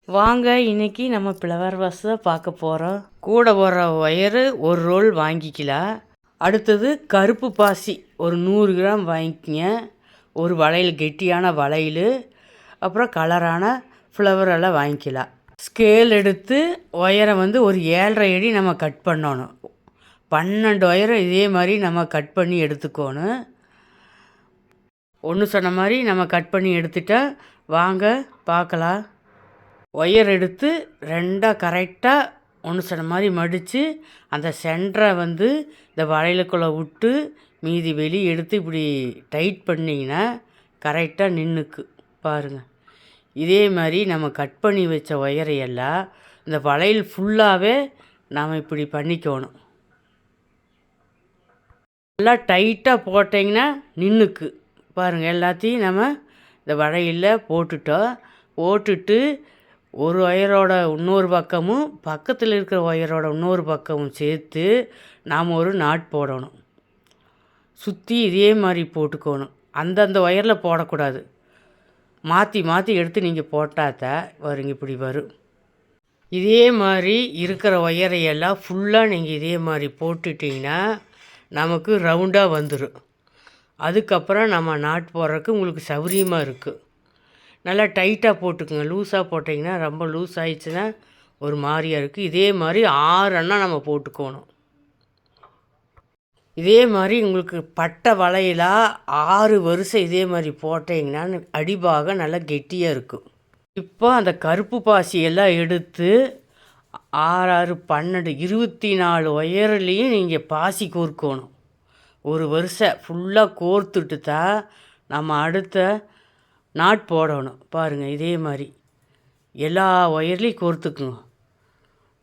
வாங்க இன்னைக்கு நம்ம ஃப்ளவர் வாஸ் தான் பார்க்க போகிறோம். கூட போகிற ஒயரு ஒரு ரோல் வாங்கிக்கலாம். அடுத்தது கருப்பு பாசி ஒரு 100 கிராம் வாங்கிக்கங்க. ஒரு வளையல், கெட்டியான வளையல், அப்புறம் கலரான ஃப்ளவர் எல்லாம் வாங்கிக்கலாம். ஸ்கேல் எடுத்து ஒயரை வந்து ஒரு 7.5 அடி நம்ம கட் பண்ணணும். 12 ஒயரை இதே மாதிரி நம்ம கட் பண்ணி எடுத்துக்கணும். ஒன்று சொன்ன மாதிரி நம்ம கட் பண்ணி எடுத்துட்டா வாங்க பார்க்கலாம். ஒயர் எடுத்து 2 கரெக்டாக ஒன்று சொன்ன மாதிரி மடித்து அந்த சென்டரை வந்து இந்த வளையலுக்குள்ளே விட்டு மீதி வெளியே எடுத்து இப்படி டைட் பண்ணிங்கன்னா கரெக்டாக நின்றுக்கு பாருங்கள். இதே மாதிரி நம்ம கட் பண்ணி வச்ச ஒயரையெல்லாம் இந்த வளையல் ஃபுல்லாகவே நாம் இப்படி பண்ணிக்கணும். நல்லா டைட்டாக போட்டிங்கன்னா நின்றுக்கு பாருங்கள். எல்லாத்தையும் நம்ம இந்த வளையலில் போட்டுட்டு ஒரு ஒயரோட இன்னொரு பக்கமும் பக்கத்தில் இருக்கிற ஒயரோட இன்னொரு பக்கமும் சேர்த்து நாம் ஒரு நாட் போடணும். சுற்றி இதே மாதிரி போட்டுக்கணும். அந்தந்த ஒயரில் போடக்கூடாது. மாற்றி மாற்றி எடுத்து நீங்கள் போட்டாதான் வருங்க இப்படி வரும். இதே மாதிரி இருக்கிற ஒயரையெல்லாம் ஃபுல்லாக நீங்கள் இதே மாதிரி போட்டுட்டிங்கன்னா நமக்கு ரவுண்டாக வந்துடும். அதுக்கப்புறம் நம்ம நாட் போடுறதுக்கு உங்களுக்கு சௌகரியமாக இருக்குது. நல்லா டைட்டாக போட்டுக்குங்க. லூஸாக போட்டிங்கன்னா ரொம்ப லூஸ் ஆகிடுச்சுன்னா ஒரு மாதிரியாக இருக்குது. இதே மாதிரி 6 அண்ணா நம்ம போட்டுக்கணும். இதே மாதிரி உங்களுக்கு பட்டை வளையலாக 6 வரிசை இதே மாதிரி போட்டிங்கன்னா அடிபாகம் நல்லா கெட்டியாக இருக்கும். இப்போ அந்த கருப்பு பாசி எல்லாம் எடுத்து 6 6 12 24 ஒயர்லேயும் நீங்கள் பாசி கோர்க்கணும். ஒரு வரிசை ஃபுல்லாக கோர்த்துட்டு தான் நம்ம அடுத்த நாட் போடணும். பாருங்கள் இதே மாதிரி எல்லா ஒயர்லேயும்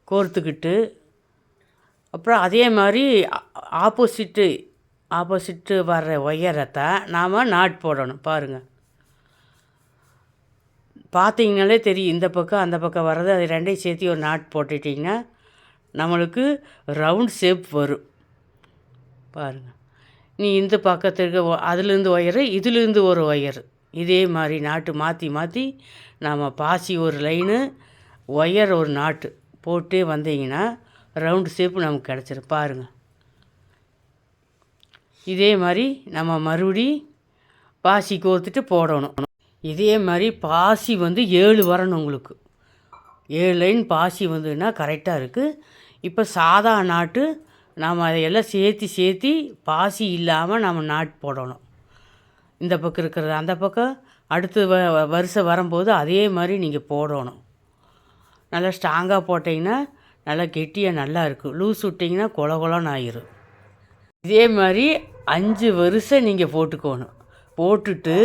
கோர்த்துக்கிட்டு அப்புறம் அதே மாதிரி ஆப்போசிட்டு வர்ற ஒயரை தான் நாம் நாட் போடணும். பாருங்கள், பார்த்தீங்கனாலே தெரியும். இந்த பக்கம் அந்த பக்கம் வர்றது அது ரெண்டையும் சேர்த்து ஒரு நாட் போட்டுட்டிங்கன்னா நம்மளுக்கு ரவுண்ட் ஷேப் வரும். பாருங்கள், நீ இந்த பக்கத்துக்கு அதுலேருந்து ஒயரு, இதுலேருந்து ஒரு ஒயரு, இதே மாதிரி நாட்டு மாற்றி மாற்றி நாம் பாசி ஒரு லைனு, ஒயர் ஒரு நாட்டு போட்டே வந்தீங்கன்னா ரவுண்டு ஷேப்பு நமக்கு கிடச்சிரும். பாருங்கள், இதே மாதிரி நம்ம மறுபடி பாசி கோர்த்துட்டு போடணும். இதே மாதிரி பாசி வந்து 7 வரணும். உங்களுக்கு 7 லைன் பாசி வந்துன்னா கரெக்டாக இருக்குது. இப்போ சாதா நாட்டு நாம் அதையெல்லாம் சேர்த்தி பாசி இல்லாமல் நம்ம நாட் போடணும். இந்த பக்கம் இருக்கிறது அந்த பக்கம் அடுத்து வரிசை வரும்போது அதே மாதிரி நீங்கள் போடணும். நல்லா ஸ்ட்ராங்காக போட்டிங்கன்னா நல்லா கெட்டியாக நல்லா இருக்கும். லூஸ் விட்டிங்கன்னா கொலன்னு ஆயிரும். இதே மாதிரி 5 வரிசை நீங்கள் போட்டுக்கணும். போட்டுட்டு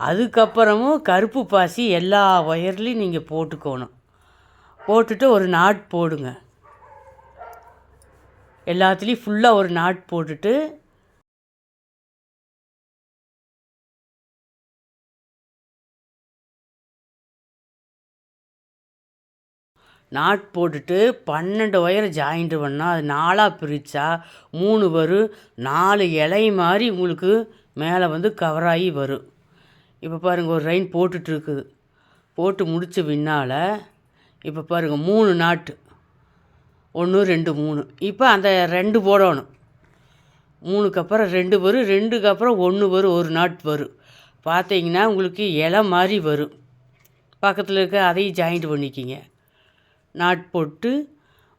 அதுக்கப்புறமும் கருப்பு பாசி எல்லா ஒயர்லேயும் நீங்கள் போட்டுக்கணும். போட்டுட்டு ஒரு நாட் போடுங்க. எல்லாத்துலேயும் ஃபுல்லாக ஒரு நாட் போட்டுட்டு நாட் போட்டுட்டு 12 ஒயரை ஜாயிண்ட்டு பண்ணால் அது 4ஆக பிரித்தா 3 வரும். 4 இலை மாதிரி உங்களுக்கு மேலே வந்து கவராகி வரும். இப்போ பாருங்கள், ஒரு லைன் போட்டுட்ருக்குது. போட்டு முடித்த பின்னால் இப்போ பாருங்கள் 3 நாட்டு, 1 2 3. இப்போ அந்த 2 போடணும். 3க்கு அப்புறம் 2 வரும், 2க்கு அப்புறம் 1 வரும், ஒரு நாட் வரும். பார்த்தீங்கன்னா உங்களுக்கு இலை மாதிரி வரும். பக்கத்தில் இருக்க அதையும் ஜாயிண்ட் பண்ணிக்கிங்க. நாட் போட்டு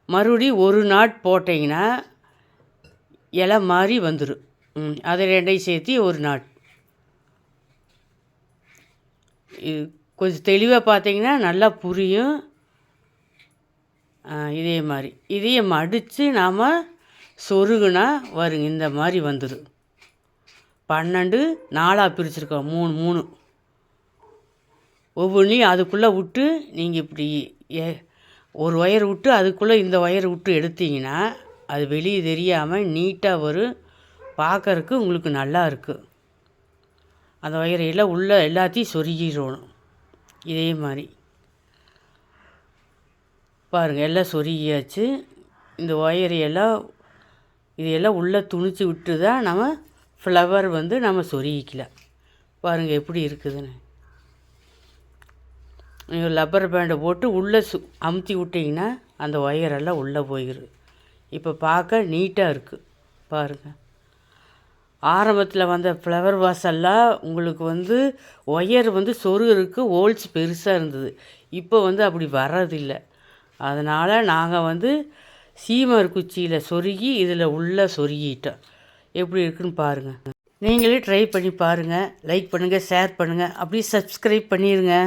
மறுபடியும் ஒரு நாட் போட்டிங்கன்னா இலை மாதிரி வந்துடும். அதை ரெண்டையும் சேர்த்து ஒரு நாட். இது கொஞ்சம் தெளிவாக பார்த்தீங்கன்னா நல்லா புரியும். இதே மாதிரி இதையும் மடித்து நாம் சொருகுனா வருங்க இந்த மாதிரி வந்துடும். 12 4ஆக பிரிச்சுருக்கோம். 3 3 ஒவ்வொன்றையும் அதுக்குள்ளே விட்டு நீங்கள் இப்படி ஒரு ஒயர் விட்டு அதுக்குள்ளே இந்த ஒயர் விட்டு எடுத்திங்கன்னா அது வெளியே தெரியாமல் நீட்டாக வரும். பார்க்கறக்கு உங்களுக்கு நல்லா இருக்குது. அந்த ஒயரையெல்லாம் உள்ளே எல்லாத்தையும் சொருகிடணும். இதே மாதிரி பாருங்கள், எல்லாம் சொருகியாச்சு. இந்த ஒயரையெல்லாம் இதையெல்லாம் உள்ளே துணிச்சு விட்டு தான் நம்ம ஃப்ளவர் வந்து நம்ம சொருகிக்கலாம். பாருங்கள் எப்படி இருக்குதுன்னு. நீங்கள் லப்பர் பேண்டை போட்டு உள்ளே அமுத்தி விட்டிங்கன்னா அந்த ஒயரெல்லாம் உள்ளே போயிடும். இப்போ பார்க்க நீட்டாக இருக்குது பாருங்கள். ஆரம்பத்தில் வந்த ஃப்ளவர் வாஸெல்லாம் உங்களுக்கு ஒயர் சொருகிறதுக்கு ஹோல்ஸ் பெருசாக இருந்தது. இப்போ அப்படி வர்றதில்லை. அதனால் நாங்கள் சீமர் குச்சியில் சொருகி இதில் உள்ளே சொருகிட்டோம். எப்படி இருக்குன்னு பாருங்கள். நீங்களே ட்ரை பண்ணி பாருங்கள். லைக் பண்ணுங்கள், ஷேர் பண்ணுங்கள், அப்படியே சப்ஸ்கிரைப் பண்ணிடுங்க.